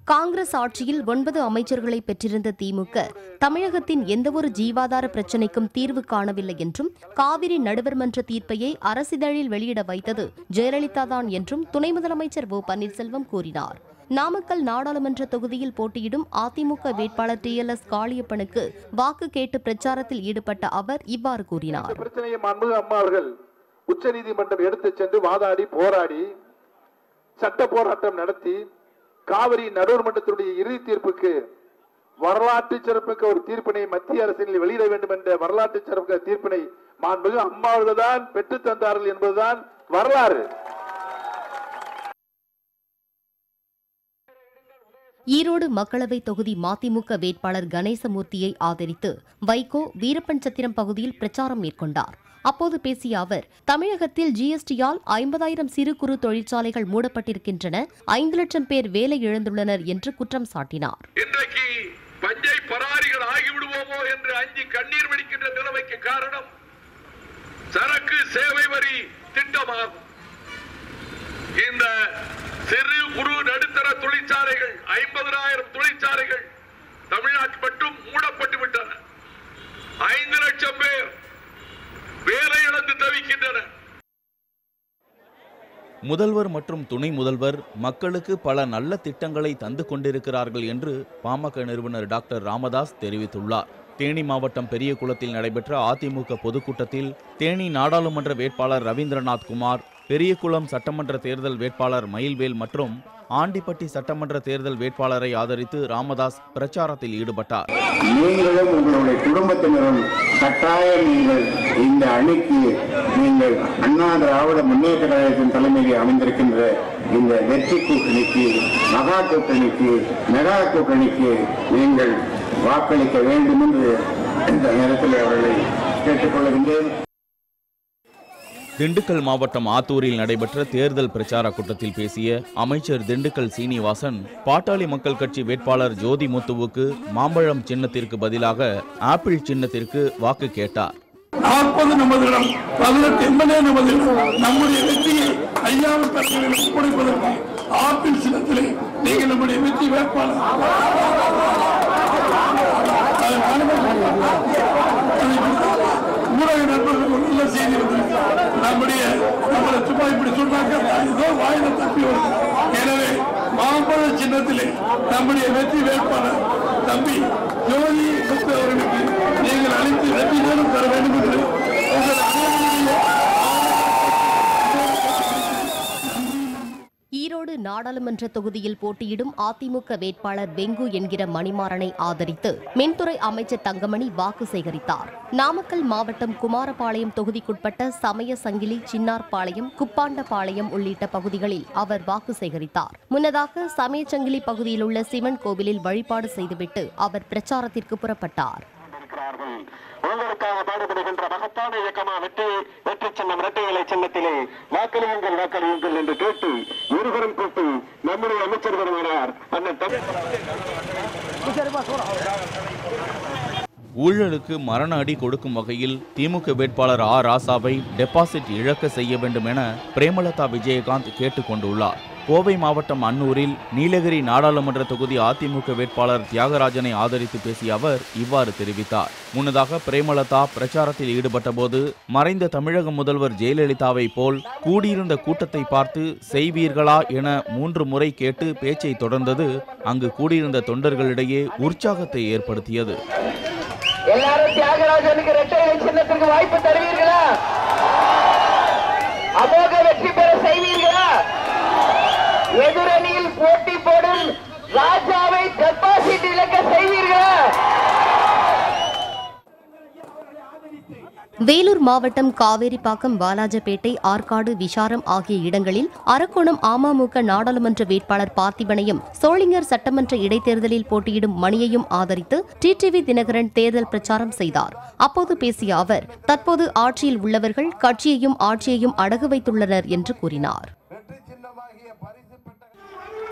காங்கிரஸ் ஆட்சியில் 9 அமைச்சர்களை பெற்றிருந்த திமுக தமிழகத்தின் எந்தவொரு ஜீவாதார பிரச்சினைக்கும் தீர்வு காணவில்லை என்றும் காவிரி நடுவர் மன்ற தீர்ப்பையை அரசிதழில் வெளியிட வைத்தது ஜெயலலிதாதான் என்றும் துணை முதலமைச்சர் ஓ பன்னீர்செல்வம் கூறினார். நாமக்கல் நாடாளுமன்ற தொகுதியில் போட்டியிடும் அதிமுக வேட்பாளர் TLS காளியப்பனுக்கு வாக்கு கேட்டு பிரச்சாரத்தில் ஈடுபட்ட அவர் இவ்வாறு கூறினார். உச்சநீதிமன்றம் எடுத்துச் சென்று வாதாடி போராடி சட்ட போராட்டம் நடத்தி காவிரி நடுவர் மன்றத்துடைய இறுதி தீர்ப்புக்கு வரலாற்று சிறப்புக்கு ஒரு தீர்ப்பினை மத்திய அரசில் வெளியிட வேண்டும் என்ற வரலாற்று சிறப்பு தீர்ப்பினை மாண்புமிகு அம்மா அவர்கள்தான் பெற்று தந்தார்கள் என்பதுதான் வரலாறு. ஈரோடு மக்களவை தொகுதி மதிமுக வேட்பாளர் கணேசமூர்த்தியை ஆதரித்து வைகோ வீரப்பன்சத்திரம் பகுதியில் பிரச்சாரம் மேற்கொண்டார். அப்போது பேசிய அவர், தமிழகத்தில் GSTயால் 50,000 சிறு குறு தொழிற்சாலைகள் மூடப்பட்டிருக்கின்றன, 5 லட்சம் பேர் வேலை இழந்துள்ளனர் என்று குற்றம் சாட்டினார். இன்றைக்கு பஞ்சை பராரிகள் ஆகிவிடுவோமோ என்று அஞ்சி கண்ணீர் வடிக்கின்ற நிலைமைக்கு காரணம் சரக்கு சேவை வரி திட்டமாகும். இந்த சிறு குறு நடுத்தர தொழிற்சாலைகள் 50,000 தொழிற்சாலைகள் தமிழ்நாட்டில் மட்டும் மூடப்பட்டு விட்டன. 5 லட்சம் பேர் வேலை இழந்து தவிக்கின்றனர். முதல்வர் மற்றும் துணை முதல்வர் மக்களுக்கு பல நல்ல திட்டங்களை தந்து கொண்டிருக்கிறார்கள் என்று பாமக நிறுவனர் டாக்டர் ராமதாஸ் தெரிவித்துள்ளார். தேனி மாவட்டம் பெரியகுளத்தில் நடைபெற்ற அதிமுக பொதுக்கூட்டத்தில் தேனி நாடாளுமன்ற வேட்பாளர் ரவீந்திரநாத் குமார், பெரியகுளம் சட்டமன்ற தேர்தல் வேட்பாளர் மயில்வேல் மற்றும் ஆண்டிப்பட்டி சட்டமன்ற தேர்தல் வேட்பாளரை ஆதரித்து ராமதாஸ் பிரச்சாரத்தில் ஈடுபட்டார். நீங்களும் உங்களுடைய குடும்பத்தினரும் கட்டாயம் இந்த அணிக்கு நீங்கள் அண்ணா திராவிட முன்னேற்ற கழகத்தின் தலைமையில் அமைந்திருக்கின்ற இந்த வெற்றி கூட்டணிக்கு, மகா கூட்டணிக்கு, மெகா கூட்டணிக்கு நீங்கள் வாக்களிக்க வேண்டும் என்று இந்த நேரத்தில் அவர்களை கேட்டுக்கொள்கின்றேன். திண்டுக்கல் மாவட்டம் ஆத்தூரில் நடைபெற்ற தேர்தல் பிரச்சார கூட்டத்தில் பேசிய அமைச்சர் திண்டுக்கல் சீனிவாசன், பாட்டாளி மக்கள் கட்சி வேட்பாளர் ஜோதி முத்துவுக்கு மாம்பழம் சின்னத்திற்கு பதிலாக ஆப்பிள் சின்னத்திற்கு வாக்கு கேட்டார். 40 நமதிடம் 18 எம்எல்ஏ நமதிடம் நம்முடைய வெற்றியை ஐயாவின் தலைமையில் ஒப்படைப்பதற்கு ஆப்பிள் சின்னத்திலே நீங்கள் நம்முடைய வெற்றி வேட்பாளர் ஊடக நண்பர்கள் ஒரு நல்ல செய்தி வந்திருக்கிறார். நம்மளை சும்மா இப்படி சொன்னாங்க, ஏதோ வாயில தப்பி வருது. எனவே மாம்பழ சின்னத்திலே நம்முடைய வெற்றி வேட்பாளர் தம்பி ஜோதி முத்து அவர்களுக்கு நீங்கள் அளித்து வெற்றி நேரம் தர வேண்டும் என்று உங்கள் ஈரோடு நாடாளுமன்ற தொகுதியில் போட்டியிடும் அதிமுக வேட்பாளர் வெங்கு என்கிற மணிமாறனை ஆதரித்து மின்துறை அமைச்சர் தங்கமணி வாக்கு சேகரித்தார். நாமக்கல் மாவட்டம் குமாரபாளையம் தொகுதிக்குட்பட்ட சமய சங்கிலி, சின்னார்பாளையம், குப்பாண்டபாளையம் உள்ளிட்ட பகுதிகளில் அவர் வாக்கு சேகரித்தார். முன்னதாக சமயச்சங்கிலி பகுதியில் உள்ள சிவன் கோவிலில் வழிபாடு செய்துவிட்டு அவர் பிரச்சாரத்திற்கு புறப்பட்டார். உங்களுக்காக பாடுபடுகின்ற மகத்தான இயக்கமா வெற்றி சின்னம் இரட்டை இலை சின்னத்திலே வாக்களியுங்கள் என்று கேட்டு இருவரும் கூட்டி நம்முடைய அமைச்சர் வருகிறார். ஊழலுக்கு மரண அடி கொடுக்கும் வகையில் திமுக வேட்பாளர் ராசாவை டெபாசிட் இழக்க செய்ய வேண்டும் என பிரேமலதா விஜயகாந்த் கேட்டுக் கொண்டுள்ளார். கோவை மாவட்டம் அன்னூரில் நீலகிரி நாடாளுமன்ற தொகுதி அதிமுக வேட்பாளர் தியாகராஜனை ஆதரித்து பேசிய அவர் இவ்வாறு தெரிவித்தார். முன்னதாக பிரேமலதா பிரச்சாரத்தில் ஈடுபட்ட போது மறைந்த தமிழக முதல்வர் ஜெயலலிதாவை போல் கூடியிருந்த கூட்டத்தை பார்த்து செய்வீர்களா என 3 முறை கேட்டு பேச்சை தொடர்ந்தது அங்கு கூடியிருந்த தொண்டர்களிடையே உற்சாகத்தை ஏற்படுத்தியது. எல்லாரும் தியாகராஜனுக்கு இரட்டை இலை சின்னத்திற்கு வாய்ப்பு தருவீர்களா? அமோக வெற்றி பெற செய்வீர்களா? எதிரணியில் போட்டி போடும் ராஜாவை டெபாசிட் இழக்க செய்வீர்களா? வேலூர் மாவட்டம் காவேரிப்பாக்கம், வாலாஜப்பேட்டை, ஆற்காடு, விஷாரம் ஆகிய இடங்களில் அரக்கோணம் அமமுக நாடாளுமன்ற வேட்பாளர் பார்த்திபனையும், சோளிங்கர் சட்டமன்ற இடைத்தேர்தலில் போட்டியிடும் மணியையும் ஆதரித்து டிடிவி தினகரன் தேர்தல் பிரச்சாரம் செய்தார். அப்போது பேசிய அவர், தற்போது ஆட்சியில் உள்ளவர்கள் கட்சியையும் ஆட்சியையும் அடகு வைத்துள்ளனர் என்று கூறினார்.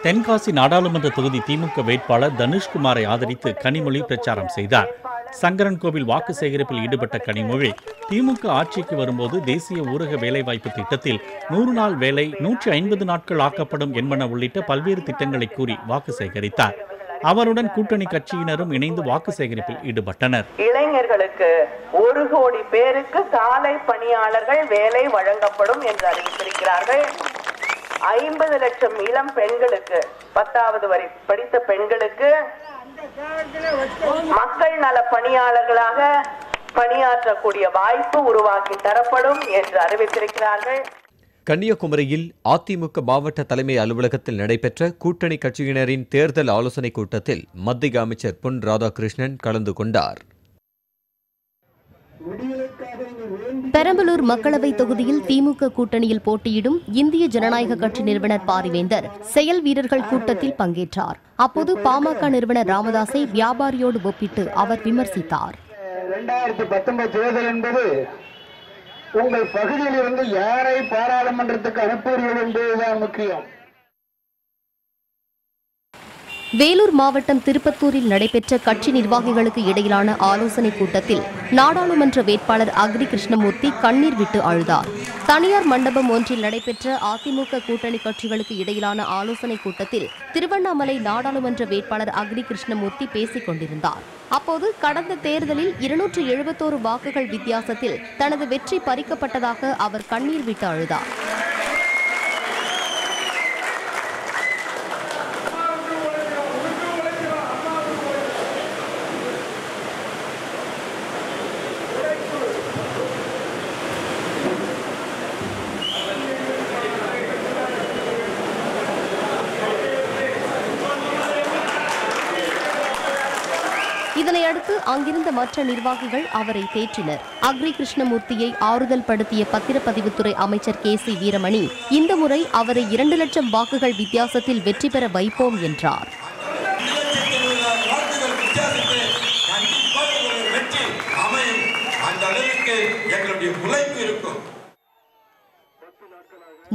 தென்காசி நாடாளுமன்ற தொகுதி திமுக வேட்பாளர் தனுஷ்குமாரை ஆதரித்து கனிமொழி பிரச்சாரம் செய்தார். சங்கரன்கோவில் வாக்கு சேகரிப்பில் ஈடுபட்ட கனிமொழி திமுக ஆட்சிக்கு வரும்போது தேசிய ஊரக வேலைவாய்ப்பு திட்டத்தில் 100 நாள் வேலை 150 நாட்கள் ஆக்கப்படும் என்பன உள்ளிட்ட பல்வேறு திட்டங்களை கூறி வாக்கு சேகரித்தார். அவருடன் கூட்டணி கட்சியினரும் இணைந்து வாக்கு சேகரிப்பில் ஈடுபட்டனர். இளைஞர்களுக்கு 1 கோடி பேருக்கு சாலை பணியாளர்கள் வேலை வழங்கப்படும் என்று அறிவித்திருக்கிறார்கள். 50 லட்சம் இளம் பெண்களுக்கு 10வது வரை படித்த பெண்களுக்கு மக்கள் நல பணியாளர்களாக பணியாற்றக்கூடிய வாய்ப்பு உருவாக்கி தரப்படும் என்று அறிவித்திருக்கிறார்கள். கன்னியாகுமரியில் அதிமுக மாவட்ட தலைமை அலுவலகத்தில் நடைபெற்ற கூட்டணி கட்சியினரின் தேர்தல் ஆலோசனைக் கூட்டத்தில் மத்திய அமைச்சர் பொன் ராதாகிருஷ்ணன் கலந்து கொண்டார். பெரம்பலூர் மக்களவை தொகுதியில் திமுக கூட்டணியில் போட்டியிடும் இந்திய ஜனநாயக கட்சி நிறுவனர் பாரிவேந்தர் செயல் வீரர்கள் கூட்டத்தில் பங்கேற்றார். அப்போது பாமக நிறுவனர் ராமதாஸை வியாபாரியோடு ஒப்பிட்டு அவர் விமர்சித்தார். 2019 தேர்தல் என்பது உங்கள் பகுதியில் இருந்து யாரை பாராளுமன்றத்துக்கு அனுப்புவீர்கள் என்பதுதான் முக்கியம். வேலூர் மாவட்டம் திருப்பத்தூரில் நடைபெற்ற கட்சி நிர்வாகிகளுக்கு இடையிலான ஆலோசனைக் கூட்டத்தில் நாடாளுமன்ற வேட்பாளர் அக்ரி கிருஷ்ணமூர்த்தி கண்ணீர் விட்டு அழுதார். தனியார் மண்டபம் ஒன்றில் நடைபெற்ற அதிமுக கூட்டணி கட்சிகளுக்கு இடையிலான ஆலோசனைக் கூட்டத்தில் திருவண்ணாமலை நாடாளுமன்ற வேட்பாளர் அக்ரி கிருஷ்ணமூர்த்தி பேசிக் கொண்டிருந்தார். அப்போது கடந்த தேர்தலில் 271 வாக்குகள் வித்தியாசத்தில் தனது வெற்றி பறிக்கப்பட்டதாக அவர் கண்ணீர் விட்டு அழுதார். இதனையடுத்து அங்கிருந்த மற்ற நிர்வாகிகள் அவரை தேற்றினர். அக்ரி கிருஷ்ணமூர்த்தியை ஆறுதல் படுத்திய பத்திரப்பதிவுத்துறை அமைச்சர் KC வீரமணி இந்த முறை அவரை 2 லட்சம் வாக்குகள் வித்தியாசத்தில் வெற்றி பெற வைப்போம் என்றார்.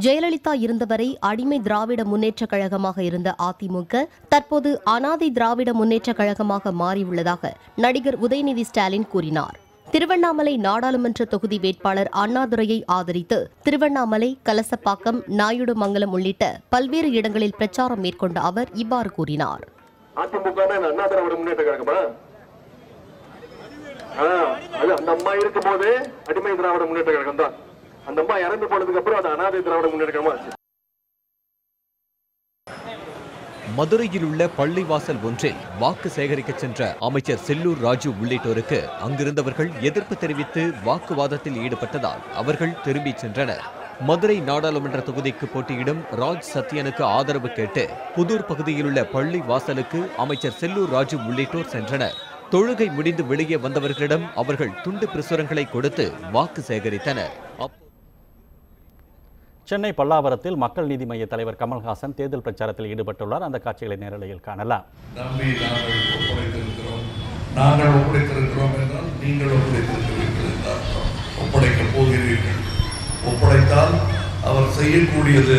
ஜெயலலிதா இருந்தவரை அடிமை திராவிட முன்னேற்றக் கழகமாக இருந்த அதிமுக தற்போது அனாதை திராவிட முன்னேற்றக் கழகமாக மாறியுள்ளதாக நடிகர் உதயநிதி ஸ்டாலின் கூறினார். திருவண்ணாமலை நாடாளுமன்ற தொகுதி வேட்பாளர் அண்ணாதுரையை ஆதரித்து திருவண்ணாமலை, கலசப்பாக்கம், நாயுடுமங்கலம் உள்ளிட்ட பல்வேறு இடங்களில் பிரச்சாரம் மேற்கொண்ட அவர் இவ்வாறு கூறினார். அந்த அம்மா இருக்கும் போது அடிமை திராவிட முன்னேற்ற கழகம் தான். அந்த அம்மா இறந்து போனதுக்கு அப்புறம் அது அனாதை திராவிட முன்னேற்ற கழகமா. மதுரையில் உள்ள பள்ளிவாசல் ஒன்றில் வாக்கு சேகரிக்க சென்ற அமைச்சர் செல்லூர் ராஜு உள்ளிட்டோருக்கு அங்கிருந்தவர்கள் எதிர்ப்பு தெரிவித்து வாக்குவாதத்தில் ஈடுபட்டதால் அவர்கள் திரும்பிச் சென்றனர். மதுரை நாடாளுமன்ற தொகுதிக்கு போட்டியிடும் ராஜ் சத்யனுக்கு ஆதரவு கேட்டு புதூர் பகுதியில் உள்ள பள்ளி வாசலுக்கு அமைச்சர் செல்லூர் ராஜு உள்ளிட்டோர் சென்றனர். தொழுகை முடிந்து வெளியே வந்தவர்களிடம் அவர்கள் துண்டு பிரசுரங்களை கொடுத்து வாக்கு சேகரித்தனர். சென்னை பல்லாவரத்தில் மக்கள் நீதி மய்ய தலைவர் கமல்ஹாசன் தேர்தல் பிரச்சாரத்தில் ஈடுபட்டுள்ளார். அந்த காட்சிகளை நேரலையில் காணலாம். நாங்கள் ஒப்படைத்திருக்கிறோம் என்றால் நீங்கள் ஒப்படைத்திருக்கிறீர்கள் என்றால் ஒப்படைக்கப் போகிறீர்கள். ஒப்படைத்தால் அவர் செய்யக்கூடியது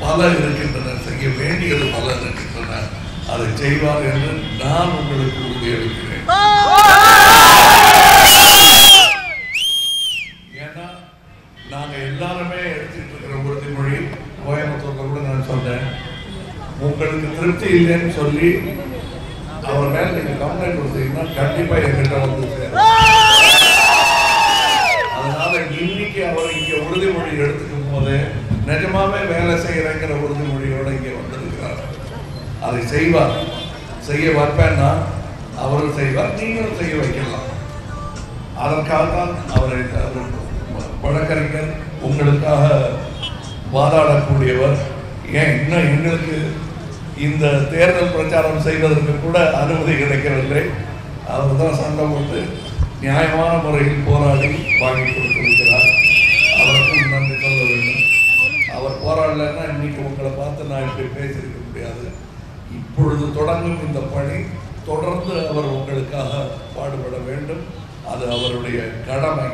பல இருக்கின்றன, செய்ய வேண்டியது பல இருக்கின்றன. அதை செய்வார் என்று நான் உங்களுக்கு உறுதியளிக்கிறேன். ஏன்னா நாங்க எல்லாருமே எடுத்துட்டு இருக்கிற உறுதிமொழி, கோயம்புத்தூர்ல கூட நான் சொன்னேன், உங்களுக்கு திருப்தி இல்லைன்னு சொல்லி அவர் மேல நீங்க கம்ப்ளைண்ட் கொடுத்தீங்கன்னா கண்டிப்பா எங்கிட்ட வந்து சேரும். அதனால இன்னைக்கு அவர் இங்க உறுதிமொழி எடுத்துக்கும் போது நிஜமாவே வேலை செய்யறங்கிற உறுதிமொழியோட இங்க வந்திருக்கிறார். அதை செய்வார், செய்ய வைப்பேன்னா அவரும் செய்வார், நீங்களும் செய்ய வைக்கலாம். அதற்காகத்தான் அவரை வழக்கறிஞர், உங்களுக்காக வாதாடக்கூடியவர். ஏன் இன்னும் எங்களுக்கு இந்த தேர்தல் பிரச்சாரம் செய்வதற்கு கூட அனுமதி கிடைக்கவில்லை. அவர் தான் சண்டை போட்டு நியாயமான முறையில் போராடி வாங்கி கொடுத்திருக்கிறார். அவருக்கும் நன்றி சொல்ல வேண்டும். அவர் போராடலைன்னா இன்னைக்கு உங்களை பார்த்து நான் இப்படி பேசியிருக்க முடியாது. இப்பொழுது தொடங்கும் இந்த பணி தொடர்ந்து அவர் உங்களுக்காக பாடுபட வேண்டும். அது அவருடைய கடமை,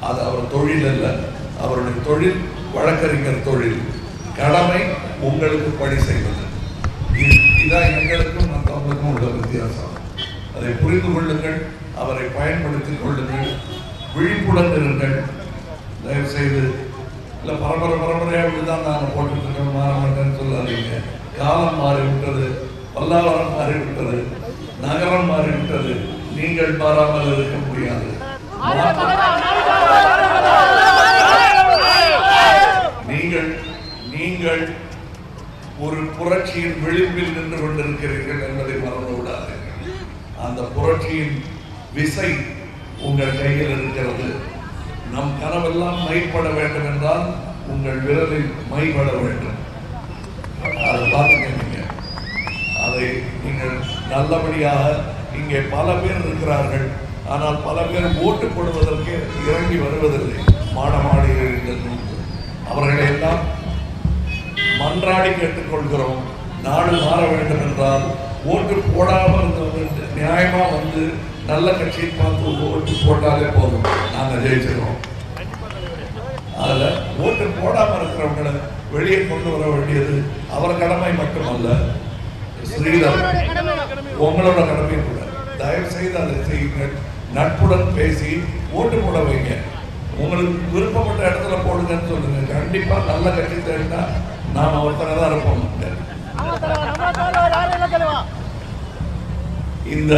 அது அவர் தொழில் அல்ல. அவருடைய தொழில் வழக்கறிஞர் தொழில், கடமை உங்களுக்கு பணி செய்வது. இதுதான் எங்களுக்கும் மற்றவங்களுக்கும் உள்ள வித்தியாசம். அதை புரிந்து கொள்ளுங்கள், அவரை பயன்படுத்திக் கொள்ளுங்கள், விழிப்புடன் இருங்கள். தயவு செய்து இல்லை பரம்பரையாக இப்படிதான் நாங்கள் போட்டுருக்கோம், மாற மாட்டேன்னு சொல்லாதீங்க. காலம் மாறிவிட்டது, பல்லாவரம் மாறிவிட்டது, நகரம் மாறிவிட்டது. நீங்கள் மாறாமல் இருக்க முடியாது. நீங்கள் ஒரு புரட்சியின் விளிம்பில் நின்று கொண்டிருக்கிறீர்கள் என்பதை மறந்து விடாதீர்கள். அந்த புரட்சியின் விசை உங்கள் கையில் இருக்கிறது. நம் கனவெல்லாம் மைப்பட வேண்டும் என்றால் உங்கள் விரலில் மைப்பட வேண்டும். அதை பார்த்துக்க, அதை நீங்கள் நல்லபடியாக. இங்கே பல பேர் இருக்கிறார்கள், ஆனால் பல பேர் ஓட்டு போடுவதற்கு இறங்கி வருவதில்லை. மாடமாளிகள் அவர்களை எல்லாம் மன்றாடி கேட்டுக்கொள்கிறோம். நாடு மாற வேண்டும் என்றால் ஓட்டு போடாமல் நியாயமா வந்து நல்ல கட்சியை பார்த்து ஓட்டு போட்டாலே போதும், நாங்கள் ஜெயிச்சிருக்கோம். அதுல ஓட்டு போடாமல் இருக்கிறவங்களை வெளியே கொண்டு வர வேண்டியது அவர் கடமை மட்டுமல்ல, ஸ்ரீதர் உங்களோட கடமை கூட. தயவு செய்து அதை செய்யுங்கள். நட்புடன் பேசி ஓட்டு போட வைங்க. உங்களுக்கு விருப்பப்பட்ட இடத்துல போடுங்கன்னு சொல்லுங்க. கண்டிப்பா நல்ல கட்சி தேடினா நாம் ஒருத்தனை தான் இருப்போம். இந்த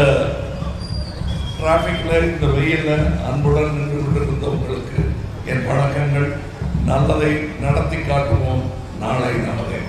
டிராபிக்ல இந்த வெயில்ல அன்புடன் நின்று கொண்டிருந்தவங்களுக்கு என் வணக்கங்கள். நல்லதை நடத்தி காட்டுவோம். நாளை நமதே.